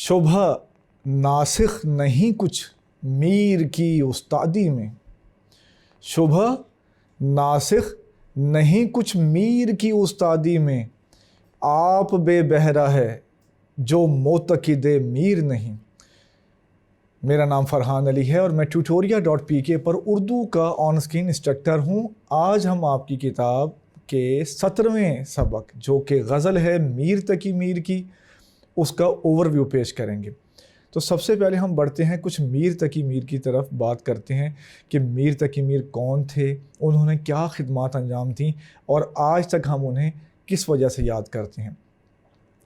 शोभा नासिख नहीं कुछ मीर की उस्तादी में, शोभा नासिख नहीं कुछ मीर की उस्तादी में, आप बेबहरा है जो मोतकिदे मीर नहीं। मेरा नाम फरहान अली है और मैं tutoria.pk पर उर्दू का ऑन स्क्रीन इंस्ट्रक्टर हूँ। आज हम आपकी किताब के 17वें सबक जो कि गज़ल है मीर तकी मीर की, उसका ओवरव्यू पेश करेंगे। तो सबसे पहले हम बढ़ते हैं कुछ मीर तकी मीर की तरफ, बात करते हैं कि मीर तकी मीर कौन थे, उन्होंने क्या खिदमात अंजाम थीं और आज तक हम उन्हें किस वजह से याद करते हैं।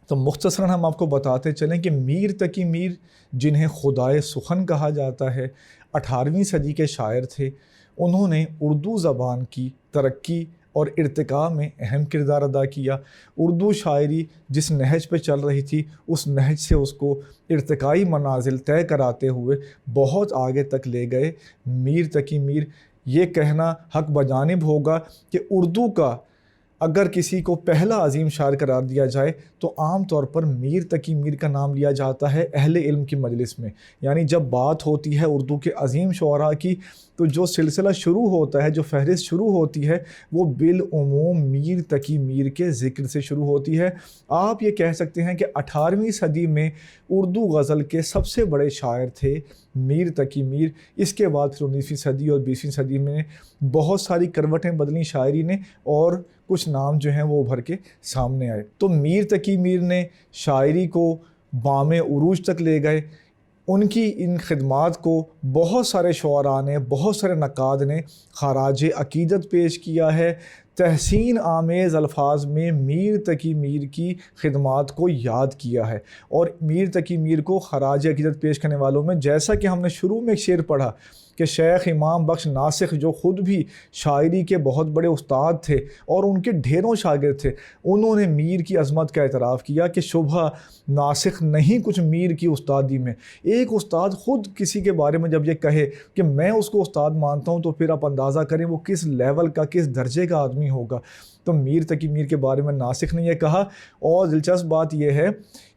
तो मुख्तसरन हम आपको बताते चलें कि मीर तकी मीर, जिन्हें खुदाए सुखन कहा जाता है, 18वीं सदी के शायर थे। उन्होंने उर्दू ज़बान की तरक्की और इर्तिका में अहम किरदार अदा किया। उर्दू शायरी जिस नहज पे चल रही थी, उस नहज से उसको इर्तिकाई मनाजिल तय कराते हुए बहुत आगे तक ले गए मीर तकी मीर। ये कहना हक बजानिब होगा कि उर्दू का अगर किसी को पहला अजीम शायर करार दिया जाए तो आम तौर पर मीर तकी मीर का नाम लिया जाता है अहले इल्म की मजलिस में। यानी जब बात होती है उर्दू के अजीम शुअरा की, तो जो सिलसिला शुरू होता है, जो फहरिस्त शुरू होती है, वो बिल उमूम मीर तकी मीर के ज़िक्र से शुरू होती है। आप ये कह सकते हैं कि 18वीं सदी में उर्दू गज़ल के सबसे बड़े शायर थे मीर तकी मीर। इसके बाद फिर 19वीं सदी और 20वीं सदी में बहुत सारी करवटें बदली शायरी ने और कुछ नाम जो हैं वो उभर के सामने आए। तो मीर तकी मीर ने शायरी को बामे उरूज तक ले गए। उनकी इन खिदमात को बहुत सारे शुअरा ने, बहुत सारे नक़ाद ने खराज अक़ीदत पेश किया है। तहसीन आमेज़ अल्फाज में मीर तकी मीर की खिदमात को याद किया है और मीर तकी मीर को खराज अक़ीदत पेश करने वालों में, जैसा कि हमने शुरू में एक शेर पढ़ा कि शेख इमाम बख्श नासिख जो ख़ुद भी शायरी के बहुत बड़े उस्ताद थे और उनके ढेरों शागिर्द थे, उन्होंने मीर की अज़मत का एतराफ़ किया कि शुबह नासिख नहीं कुछ मीर की उस्तादी में। एक उस्ताद ख़ुद किसी के बारे में जब ये कहे कि मैं उसको उस्ताद मानता हूँ, तो फिर आप अंदाज़ा करें वो किस लेवल का, किस दर्जे का आदमी होगा। तो मीर तकी मीर के बारे में नासिख ने यह कहा। और दिलचस्प बात यह है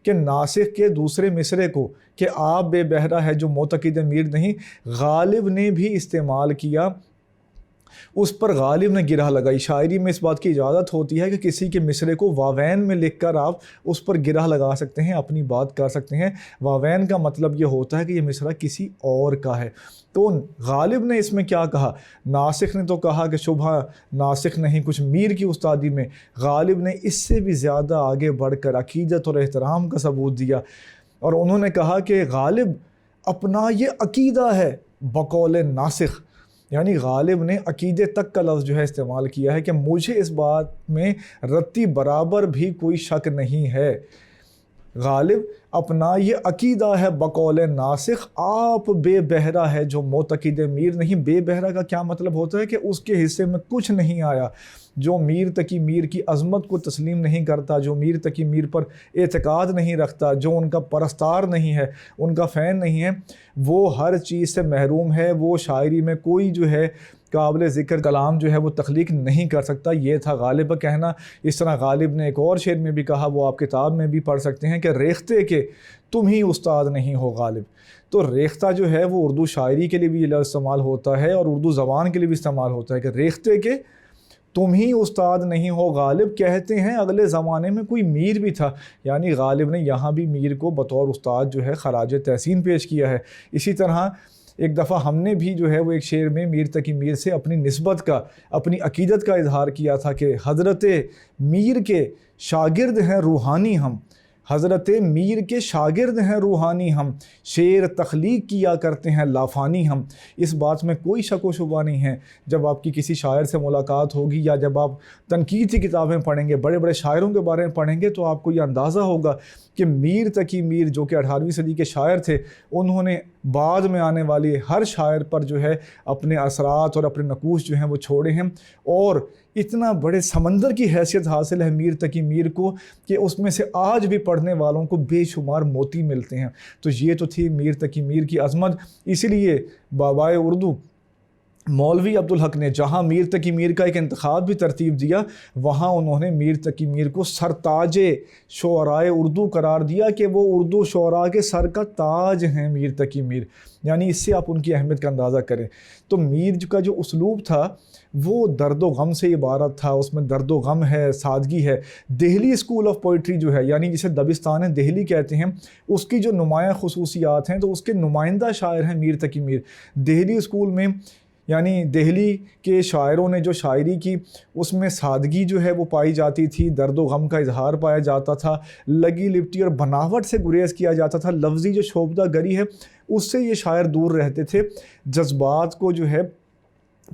कि नासिख के दूसरे मिसरे को कि आप बेबहरा है जो मोतकिद मीर नहीं, गालिब ने भी इस्तेमाल किया। उस पर गालिब ने गिरह लगाई। शायरी में इस बात की इजाज़त होती है कि किसी के मिसरे को वावैन में लिखकर आप उस पर गिरह लगा सकते हैं, अपनी बात कर सकते हैं। वावैन का मतलब ये होता है कि ये मिसरा किसी और का है। तो गालिब ने इसमें क्या कहा? नासिख ने तो कहा कि शुबह नासिख नहीं कुछ मीर की उस्तादी में। गालिब ने इससे भी ज़्यादा आगे बढ़कर अक़ीदत और एहतराम का सबूत दिया और उन्होंने कहा कि गालिब अपना ये अक़ीदा है बकौल नासिख। यानी गालिब ने अक़ीदे तक का लफ्ज़ जो है इस्तेमाल किया है कि मुझे इस बात में रत्ती बराबर भी कोई शक नहीं है। गालिब अपना ये अक़ीदा है बकौल नासिख, आप बेबहरा है जो मोतकिद मीर नहीं। बेबहरा का क्या मतलब होता है कि उसके हिस्से में कुछ नहीं आया। जो मीर तकी मीर की अज़मत को तस्लीम नहीं करता, जो मीर तकी मीर पर एतकाद नहीं रखता, जो उनका परस्तार नहीं है, उनका फ़ैन नहीं है, वो हर चीज़ से महरूम है। वो शायरी में कोई जो है काबिल ज़िक्र कलाम जो है वो तख्लीक नहीं कर सकता। ये था गालिब का कहना। इस तरह गालिब ने एक और शेर में भी कहा, वो आप किताब में भी पढ़ सकते हैं, कि रेख्ते के तुम ही उस्ताद नहीं हो गालिब। तो रेख्ता जो है वो उर्दू शायरी के लिए भी लफ्ज़ इस्तेमाल होता है और उर्दू ज़बान के लिए भी इस्तेमाल होता है कि रेख्ते के तुम ही उस्ताद नहीं हो गालिब। कहते हैं अगले ज़माने में कोई मीर भी था, यानी गालिब ने यहाँ भी मीर को बतौर उस्ताद जो है खराज तहसीन पेश किया है। इसी तरह एक दफ़ा हमने भी जो है वो एक शेर में मीर तकी मीर से अपनी निस्बत का, अपनी अक़ीदत का इजहार किया था कि हज़रत मीर के शागिर्द हैं रूहानी हम, हज़रत मीर के शागिर्द हैं रूहानी हम, शेर तख्लीक किया करते हैं लाफानी हम। इस बात में कोई शक व शुबा नहीं है। जब आपकी किसी शायर से मुलाकात होगी या जब आप तनकीद की किताबें पढ़ेंगे, बड़े बड़े शायरों के बारे में पढ़ेंगे, तो आपको ये अंदाज़ा होगा कि मीर तकी मीर जो कि 18वीं सदी के शायर थे, उन्होंने बाद में आने वाली हर शायर पर जो है अपने असरात और अपने नकूश जो हैं वो छोड़े हैं। और इतना बड़े समंदर की हैसियत हासिल है मीर तकी मीर को कि उसमें से आज भी पढ़ने वालों को बेशुमार मोती मिलते हैं। तो ये तो थी मीर तकी मीर की अज़मत। इसीलिए बाबाए उर्दू मौलवी अब्दुल हक ने जहाँ मीर तकी मीर का एक इंतखाब भी तरतीब दिया, वहाँ उन्होंने मीर तकी मीर को सरताजे शुअराए उर्दू करार दिया कि वो उर्दू शुअरा के सर का ताज हैं मीर तकी मीर। यानी इससे आप उनकी अहमियत का अंदाज़ा करें। तो मीर का जो उसलूब था वो दर्द व गम से इबारत था, उसमें दर्द व गम है, सादगी है। दिल्ली स्कूल ऑफ पोइट्री जो है, यानी जिसे दबिस्तान दिल्ली कहते हैं, उसकी जो नुमायाँ खसूसियात हैं, तो उसके नुमाइंदा शायर हैं मीर तकी मीर। दिल्ली स्कूल में यानी दिल्ली के शायरों ने जो शायरी की, उसमें सादगी जो है वो पाई जाती थी, दर्द व गम का इजहार पाया जाता था, लगी लिपटी और बनावट से गुरेज किया जाता था। लफ्ज़ी जो शोबदा गरी है उससे ये शायर दूर रहते थे, जज्बात को जो है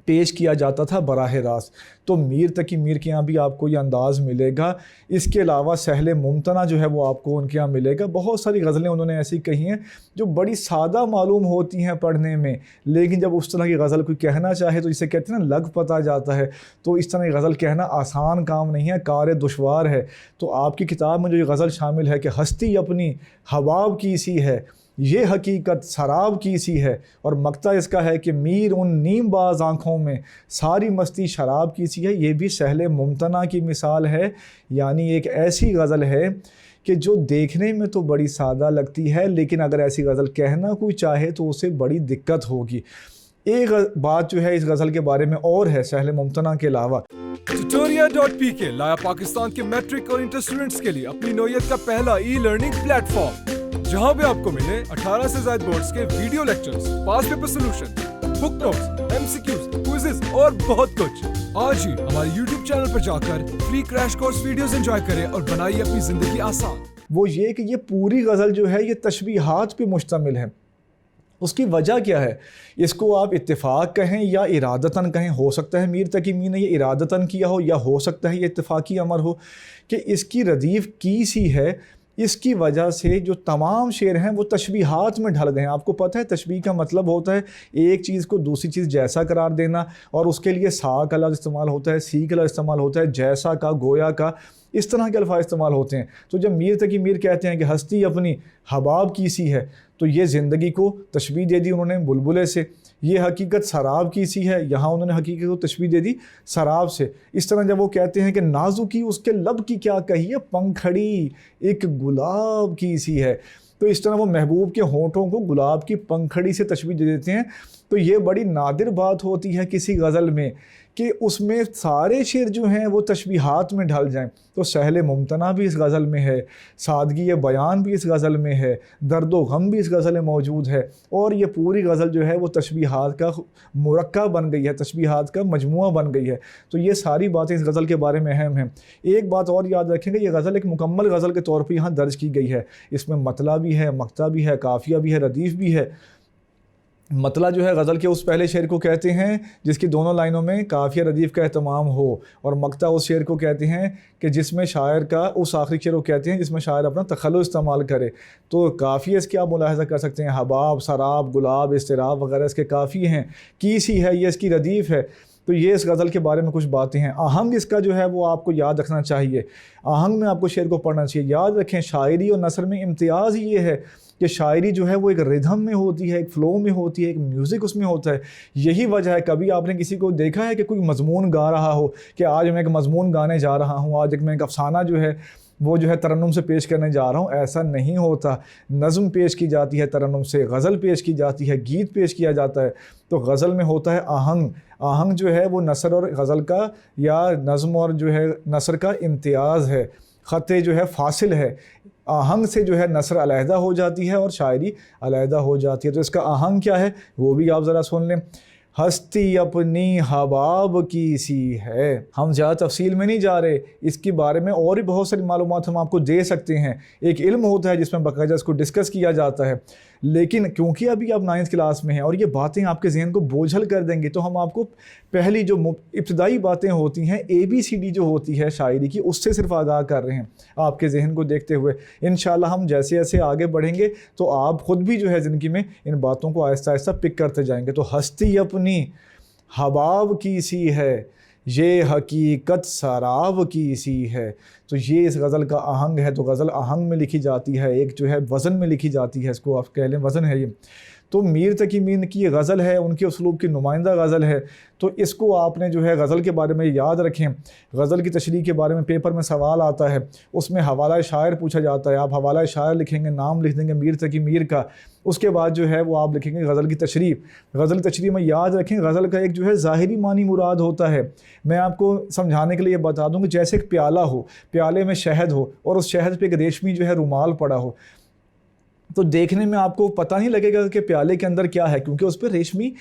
पेश किया जाता था बराह रास्त। तो मीर तकी मीर के यहाँ भी आपको ये अंदाज़ मिलेगा। इसके अलावा सहले मुमतना जो है वो आपको उनके यहाँ मिलेगा। बहुत सारी गज़लें उन्होंने ऐसी कही हैं जो बड़ी सादा मालूम होती हैं पढ़ने में, लेकिन जब उस तरह की गज़ल कोई कहना चाहे तो जिसे कहते हैं ना लग पता जाता है। तो इस तरह की गज़ल कहना आसान काम नहीं है, कार दुश्वार है। तो आपकी किताब में जो ये गज़ल शामिल है कि हस्ती अपनी हवाब की सी है, ये हकीकत शराब की सी है, और मक्ता इसका है कि मीर उन नीम बाज आँखों में सारी मस्ती शराब की सी है, ये भी सहले मुमतना की मिसाल है। यानी एक ऐसी गज़ल है कि जो देखने में तो बड़ी सादा लगती है, लेकिन अगर ऐसी गज़ल कहना कोई चाहे तो उसे बड़ी दिक्कत होगी। एक बात जो है इस गज़ल के बारे में और है सहले मुमतना के अलावा, tutoria.pk लाया पाकिस्तान के मैट्रिक और इंटर स्टूडेंट्स के लिए अपनी नौयत का पहला ई लर्निंग प्लेटफॉर्म, जहां भी आपको मिले 18 से ज्यादा बोर्ड्स के video lectures, past paper solution, book notes, MCQs, quizzes और बहुत कुछ। आज ही हमारे YouTube चैनल पर जाकर free crash course videos enjoy करें और बनाइए अपनी जिंदगी आसान। वो ये कि ये पूरी गज़ल जो है ये तशबीहात पे मुश्तमिल है। उसकी वजह क्या है? इसको आप इत्तेफाक कहें या इरादतन कहें। हो सकता है मीर तकी मीर ने ये इरादतन किया हो, या हो सकता है ये इत्तेफाकी अमर हो कि इसकी रदीफ़ की सी है। इसकी वजह से जो तमाम शेर हैं वो तशबीहात में ढल गए हैं। आपको पता है तशबीह का मतलब होता है एक चीज़ को दूसरी चीज़ जैसा करार देना, और उसके लिए सा का लफ्ज़ इस्तेमाल होता है, सी का लफ्ज़ इस्तेमाल होता है, जैसा का, गोया का, इस तरह के अल्फाज इस्तेमाल होते हैं। तो जब मीर तकी मीर कहते हैं कि हस्ती अपनी हबाब की सी है, तो ये ज़िंदगी को तशबीह दे दी उन्होंने बुलबुले से। ये हकीकत शराब की सी है, यहाँ उन्होंने हकीकत को तशबीह दे दी शराब से। इस तरह जब वो कहते हैं कि नाजुकी उसके लब की क्या कही है, पंखड़ी एक गुलाब की सी है, तो इस तरह वो महबूब के होंठों को गुलाब की पंखड़ी से तशबीह दे देते हैं। तो ये बड़ी नादिर बात होती है किसी गज़ल में कि उसमें सारे शेर जो हैं वो तशबीहात में ढल जाएं। तो सहले मुमतना भी इस गज़ल में है, सादगी बयान भी इस गज़ल में है, दर्द व गम भी इस गज़ल में मौजूद है, और ये पूरी गज़ल जो है वो तशबीहात का मुरक्कब बन गई है, तशबीहात का मजमुआ बन गई है। तो ये सारी बातें इस गज़ल के बारे में अहम हैं। एक बात और याद रखेंगे, ये गज़ल एक मुकम्मल गज़ल के तौर पर यहाँ दर्ज की गई है। इसमें मतला भी है, मक्ता भी है, काफ़िया भी है, रदीफ़ भी है। मतला जो है गज़ल के उस पहले शेर को कहते हैं जिसकी दोनों लाइनों में काफ़िया रदीफ़ का एहतमाम हो, और मक्ता उस शेर को कहते हैं कि जिसमें शायर का, उस आखिरी शेर को कहते हैं जिसमें शायर अपना तखल्लुस इस्तेमाल करे। तो काफ़िया इसके आप मुलाहज़ा कर सकते हैं, हबाब, शराब, गुलाब, इस्तिराब वगैरह इसके काफ़ी हैं। की सी है, ये इसकी रदीफ़ है। तो ये इस गज़ल के बारे में कुछ बातें हैं। आहंग इसका जो है वो आपको याद रखना चाहिए। आहंग में आपको शेर को पढ़ना चाहिए। याद रखें, शायरी और नसर में इम्तियाज़ ये है कि शायरी जो है वो एक रिदम में होती है, एक फ़्लो में होती है, एक म्यूज़िक उसमें होता है। यही वजह है, कभी आपने किसी को देखा है कि कोई मज़मून गा रहा हो कि आज मैं एक मज़मून गाने जा रहा हूँ, आज मैं एक अफ़साना जो है वो जो है तरन्नुम से पेश करने जा रहा हूँ? ऐसा नहीं होता। नज़्म पेश की जाती है तरन्नुम से, गज़ल पेश की जाती है, गीत पेश किया जाता है। तो गज़ल में होता है आहंग। आहंग जो है वो नसर और गज़ल का या नज़्म और जो है नसर का इम्तियाज़ है। ख़त्ते जो है फासिल है। आहंग से जो है नसर अलहदा हो जाती है और शायरी अलहदा हो जाती है। तो इसका आहंग क्या है वो भी आप ज़रा सुन लें। हस्ती अपनी हबाब की सी है। हम ज़्यादा तफसील में नहीं जा रहे, इसके बारे में और भी बहुत सारी मालूमात हम आपको दे सकते हैं। एक इल्म होता है जिसमें बाकायदा इसको डिस्कस किया जाता है, लेकिन क्योंकि अभी आप 9th क्लास में हैं और ये बातें आपके जहन को बोझल कर देंगी, तो हम आपको पहली जो इब्तदाई बातें होती हैं, ABCD जो होती है शायरी की, उससे सिर्फ आगाह कर रहे हैं आपके जहन को देखते हुए। इंशाल्लाह हम जैसे जैसे आगे बढ़ेंगे तो आप ख़ुद भी जो है ज़िंदगी में इन बातों को आहिस्ता आहिस्ता पिक करते जाएंगे। तो हस्ती अपनी हबाब की सी है, ये हकीकत शराब की सी है। तो ये इस गज़ल का आहंग है। तो गज़ल आहंग में लिखी जाती है, एक जो है वज़न में लिखी जाती है, इसको आप कह लें वज़न है ये। तो मीर तकी मीर की ये गज़ल है, उनके उसलूब की नुमाइंदा गज़ल है। तो इसको आपने जो है गज़ल के बारे में याद रखें। गज़ल की तशरीह के बारे में पेपर में सवाल आता है, उसमें हवाला शायर पूछा जाता है। आप हवाला शायर लिखेंगे, नाम लिख देंगे मीर तकी मीर का, उसके बाद जो है वो आप लिखेंगे गज़ल की तशरीह। गज़ल की तशरीह में याद रखें, गज़ल का एक जो है ज़ाहिरी मानी मुराद होता है। मैं आपको समझाने के लिए बता दूँ कि जैसे एक प्याला हो, प्याले में शहद हो और उस शहद पे एक रेशमी जो है रुमाल पड़ा हो, तो देखने में आपको पता नहीं लगेगा कि प्याले के अंदर क्या है, क्योंकि उस पर रेशमी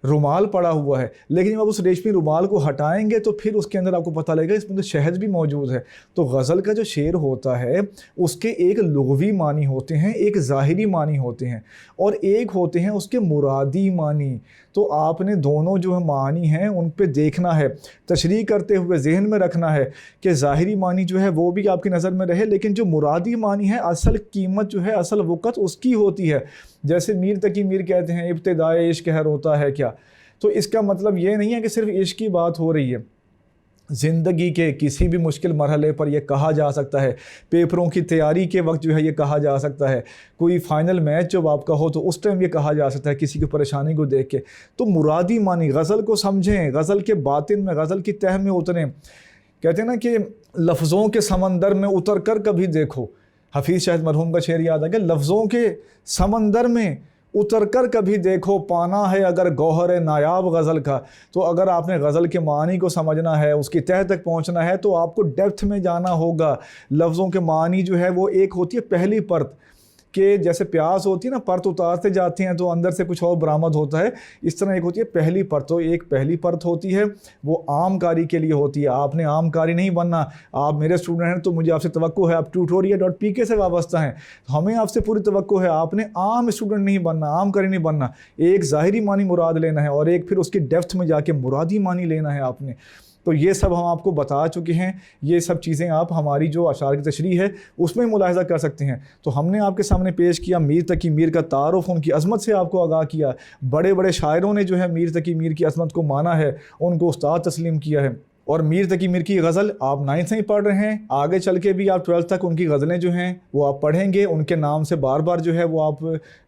रुमाल पड़ा हुआ है। लेकिन जब आप उस रेशमी रुमाल को हटाएंगे तो फिर उसके अंदर आपको पता लगेगा इसमें तो शहद भी मौजूद है। तो गज़ल का जो शेर होता है उसके एक लुग़वी मानी होते हैं, एक ज़ाहिरी मानी होते हैं, और एक होते हैं उसके मुरादी मानी। तो आपने दोनों जो है मानी हैं उन पे देखना है, तशरीह करते हुए जहन में रखना है कि ज़ाहिरी मानी जो है वो भी आपकी नज़र में रहे, लेकिन जो मुरादी मानी है असल कीमत जो है, असल वक़्त उसकी होती है। जैसे मीर तकी मीर कहते हैं इब्तिदाए इश्क कहर होता है क्या, तो इसका मतलब ये नहीं है कि सिर्फ इश्क की बात हो रही है। ज़िंदगी के किसी भी मुश्किल मरहले पर यह कहा जा सकता है, पेपरों की तैयारी के वक्त जो है ये कहा जा सकता है, कोई फ़ाइनल मैच जब आपका हो तो उस टाइम ये कहा जा सकता है किसी की परेशानी को देख के। तो मुरादी मानी, गज़ल को समझें, गज़ल के बातिन में, गज़ल की तह में उतरें। कहते हैं ना कि लफ्ज़ों के समंदर में उतर कर कभी देखो, हफीज़ शाहिद मरहूम का शेर याद आ गया, लफ्ज़ों के समंदर में उतर कर कभी देखो, पाना है अगर गौहर नायाब गज़ल का। तो अगर आपने गज़ल के मानी को समझना है, उसकी तह तक पहुंचना है, तो आपको डेप्थ में जाना होगा। लफ्ज़ों के मानी जो है वो एक होती है पहली परत, कि जैसे प्यास होती है ना, परत उतारते जाते हैं तो अंदर से कुछ और बरामद होता है, इस तरह एक होती है पहली परत। तो एक पहली परत होती है वो आम कारी के लिए होती है। आपने आम कारी नहीं बनना, आप मेरे स्टूडेंट हैं तो मुझे आपसे तवक्को है, आप tutoria.pk से वाबस्ता हैं, तो हमें आपसे पूरी तवक्को है, आपने आम स्टूडेंट नहीं बनना, आम कारी नहीं बनना। एक ज़ाहिरी मानी मुराद लेना है और एक फिर उसकी डेप्थ में जाके मुरादी मानी लेना है आपने। तो ये सब हम आपको बता चुके हैं, ये सब चीज़ें आप हमारी जो अशार की तशरीह है उसमें मुलाहिज़ा कर सकते हैं। तो हमने आपके सामने पेश किया मीर तकी मीर का तारुफ़, उनकी अज़मत से आपको आगाह किया। बड़े बड़े शायरों ने जो है मीर तकी मीर की अज़मत को माना है, उनको उस्ताद तस्लीम किया है। और मीर तकी मीर की गज़ल आप 9th से ही पढ़ रहे हैं, आगे चल के भी आप 12th तक उनकी गज़लें जो हैं वो आप पढ़ेंगे, उनके नाम से बार बार जो है वो आप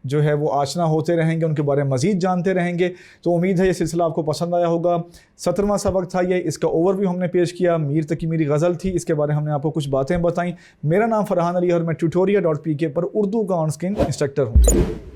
जो है वो आशना होते रहेंगे, उनके बारे में मज़ीद जानते रहेंगे। तो उम्मीद है ये सिलसिला आपको पसंद आया होगा। 17वां सबक था ये, इसका ओवरव्यू हमने पेश किया, मीर तकी मीरी गज़ल थी, इसके बारे में हमने आपको कुछ बातें बताई। मेरा नाम फ़रहान अली और मैं tutoria.pk पर उर्दू का ऑन स्क्रीन इंस्ट्रक्टर हूँ।